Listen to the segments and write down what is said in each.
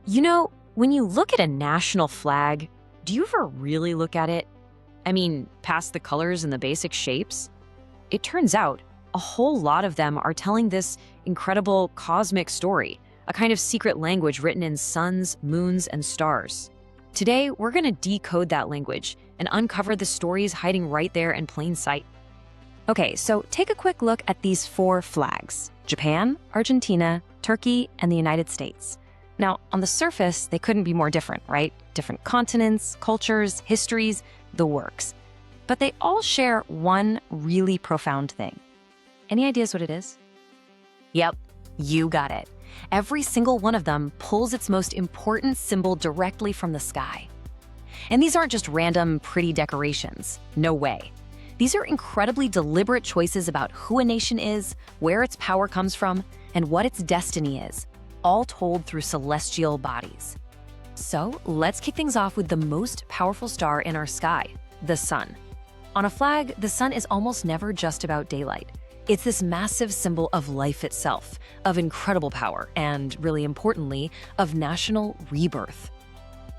When you look at a national flag, do you ever really look at it? I mean, past the colors and the basic shapes? It turns out a whole lot of them are telling this incredible cosmic story, a kind of secret language written in suns, moons, and stars. Today, we're going to decode that language and uncover the stories hiding right there in plain sight. Okay, so take a quick look at these 4 flags: Japan, Argentina, Turkey, and the United States. Now, on the surface, they couldn't be more different, right? Different continents, cultures, histories, the works. But they all share one really profound thing. Any ideas what it is? Yep, you got it. Every single one of them pulls its most important symbol directly from the sky. And these aren't just random, pretty decorations. No way. These are incredibly deliberate choices about who a nation is, where its power comes from, and what its destiny is, all told through celestial bodies. So let's kick things off with the most powerful star in our sky, the sun. On a flag, the sun is almost never just about daylight. It's this massive symbol of life itself, of incredible power, and really importantly, of national rebirth.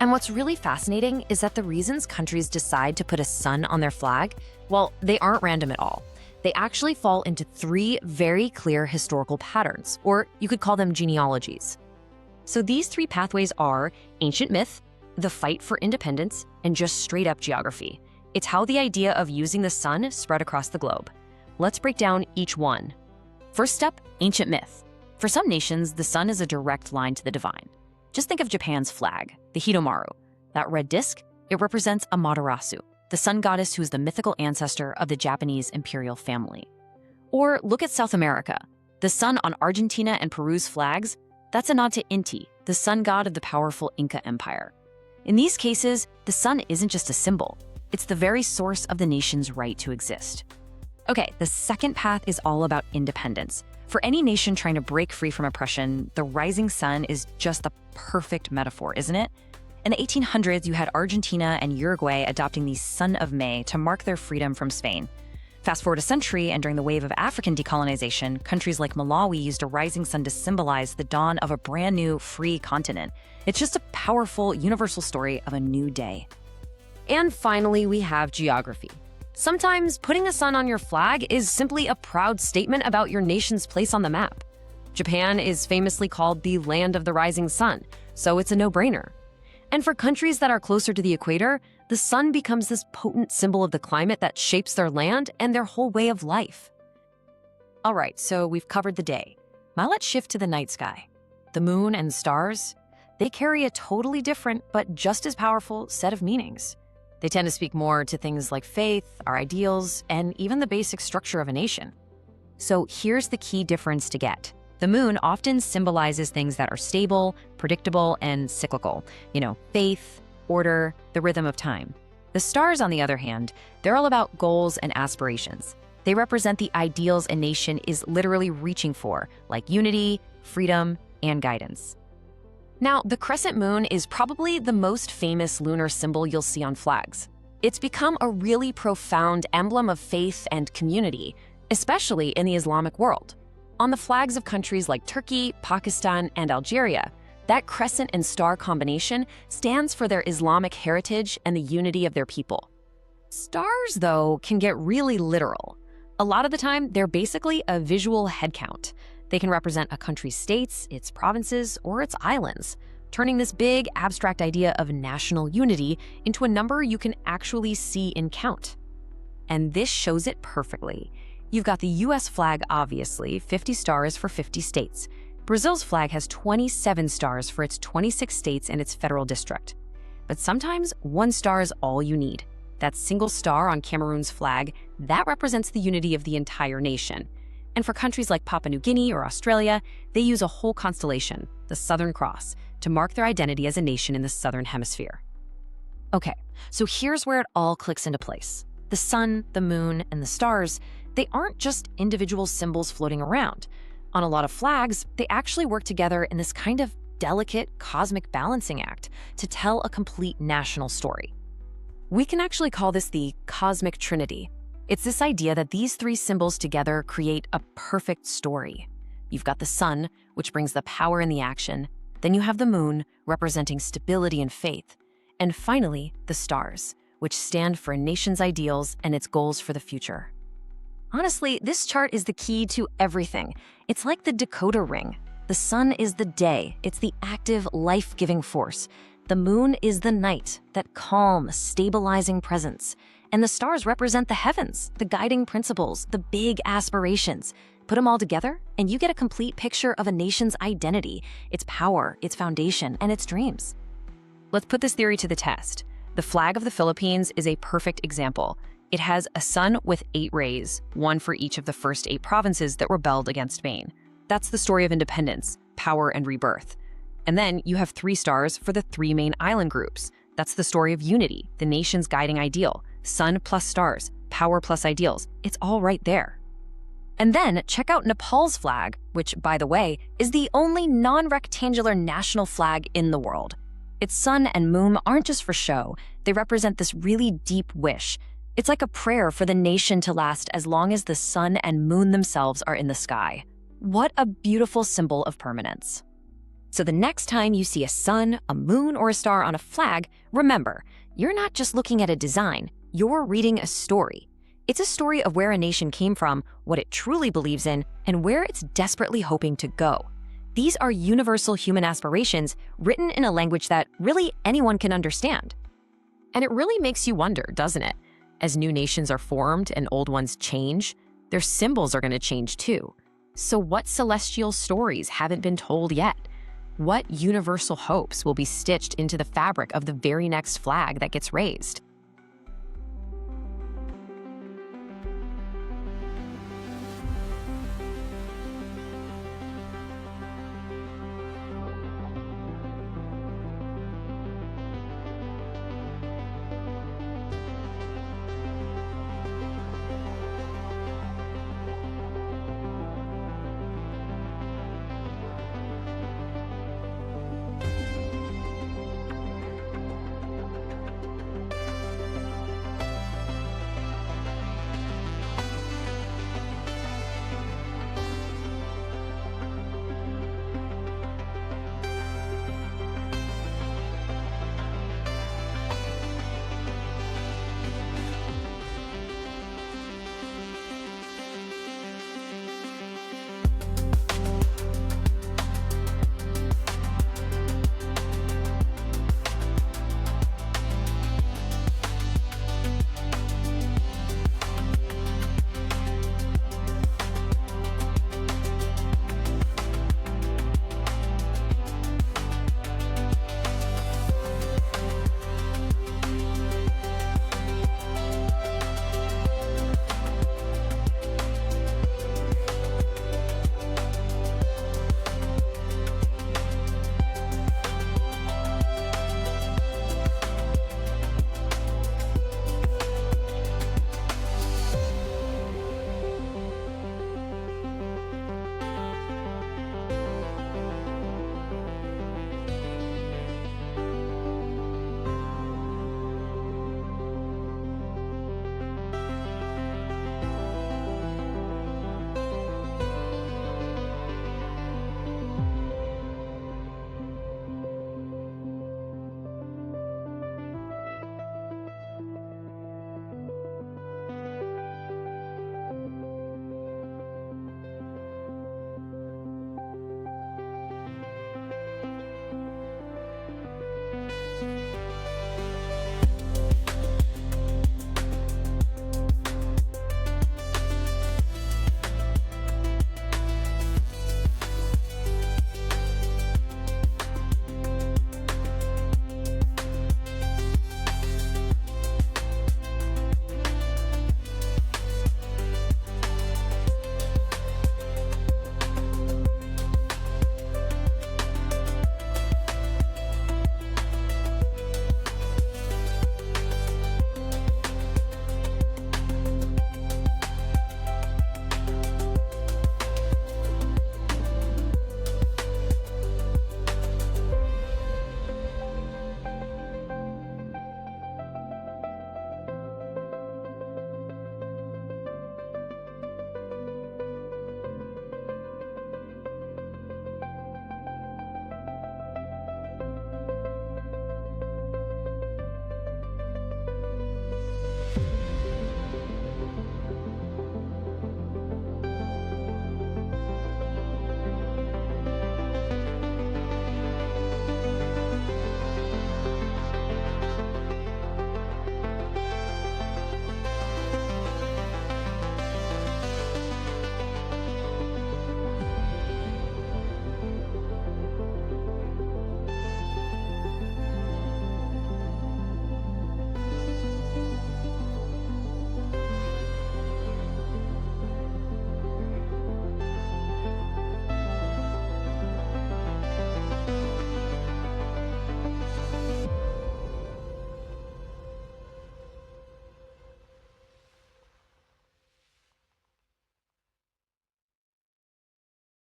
And what's really fascinating is that the reasons countries decide to put a sun on their flag, well, they aren't random at all. They actually fall into 3 very clear historical patterns, or you could call them genealogies. So these 3 pathways are ancient myth, the fight for independence, and just straight up geography. It's how the idea of using the sun spread across the globe. Let's break down each one. First up, ancient myth. For some nations, the sun is a direct line to the divine. Just think of Japan's flag, the Hitomaru. That red disk, it represents Amaterasu, the sun goddess who is the mythical ancestor of the Japanese imperial family. Or look at South America. The sun on Argentina and Peru's flags, that's a nod to Inti, the sun god of the powerful Inca Empire. In these cases, the sun isn't just a symbol. It's the very source of the nation's right to exist. Okay, the second path is all about independence. For any nation trying to break free from oppression, the rising sun is just the perfect metaphor, isn't it? In the 1800s, you had Argentina and Uruguay adopting the Sun of May to mark their freedom from Spain. Fast forward a century, and during the wave of African decolonization, countries like Malawi used a rising sun to symbolize the dawn of a brand new, free continent. It's just a powerful, universal story of a new day. And finally, we have geography. Sometimes putting a sun on your flag is simply a proud statement about your nation's place on the map. Japan is famously called the land of the rising sun, so it's a no-brainer. And for countries that are closer to the equator, the sun becomes this potent symbol of the climate that shapes their land and their whole way of life. All right, so we've covered the day. Now let's shift to the night sky. The moon and stars, they carry a totally different but just as powerful set of meanings. They tend to speak more to things like faith, our ideals, and even the basic structure of a nation. So here's the key difference to get. The moon often symbolizes things that are stable, predictable, and cyclical. Faith, order, the rhythm of time. The stars, on the other hand, they're all about goals and aspirations. They represent the ideals a nation is literally reaching for, like unity, freedom, and guidance. Now, the crescent moon is probably the most famous lunar symbol you'll see on flags. It's become a really profound emblem of faith and community, especially in the Islamic world. On the flags of countries like Turkey, Pakistan, and Algeria, that crescent and star combination stands for their Islamic heritage and the unity of their people. Stars, though, can get really literal. A lot of the time, they're basically a visual head count. They can represent a country's states, its provinces, or its islands, turning this big, abstract idea of national unity into a number you can actually see and count. And this shows it perfectly. You've got the US flag, obviously, 50 stars for 50 states. Brazil's flag has 27 stars for its 26 states and its federal district. But sometimes 1 star is all you need. That single star on Cameroon's flag, that represents the unity of the entire nation. And for countries like Papua New Guinea or Australia, they use a whole constellation, the Southern Cross, to mark their identity as a nation in the Southern Hemisphere. Okay, so here's where it all clicks into place. The sun, the moon, and the stars, they aren't just individual symbols floating around. On a lot of flags, they actually work together in this kind of delicate cosmic balancing act to tell a complete national story. We can actually call this the cosmic trinity. It's this idea that these 3 symbols together create a perfect story. You've got the sun, which brings the power and the action, Then you have the moon, representing stability and faith. And finally, the stars, which stand for a nation's ideals and its goals for the future. Honestly, this chart is the key to everything. It's like the decoder ring. The sun is the day. It's the active, life-giving force. The moon is the night, that calm, stabilizing presence. And the stars represent the heavens, the guiding principles, the big aspirations. Put them all together, and you get a complete picture of a nation's identity, its power, its foundation, and its dreams. Let's put this theory to the test. The flag of the Philippines is a perfect example. It has a sun with 8 rays, one for each of the first 8 provinces that rebelled against Spain. That's the story of independence, power, and rebirth. And then you have 3 stars for the 3 main island groups. That's the story of unity, the nation's guiding ideal. Sun plus stars, power plus ideals. It's all right there. And then check out Nepal's flag, which, by the way, is the only non-rectangular national flag in the world. Its sun and moon aren't just for show. They represent this really deep wish. It's like a prayer for the nation to last as long as the sun and moon themselves are in the sky. What a beautiful symbol of permanence. So the next time you see a sun, a moon, or a star on a flag, remember, you're not just looking at a design, you're reading a story. It's a story of where a nation came from, what it truly believes in, and where it's desperately hoping to go. These are universal human aspirations written in a language that really anyone can understand. And it really makes you wonder, doesn't it? As new nations are formed and old ones change, their symbols are going to change too. So what celestial stories haven't been told yet? What universal hopes will be stitched into the fabric of the very next flag that gets raised?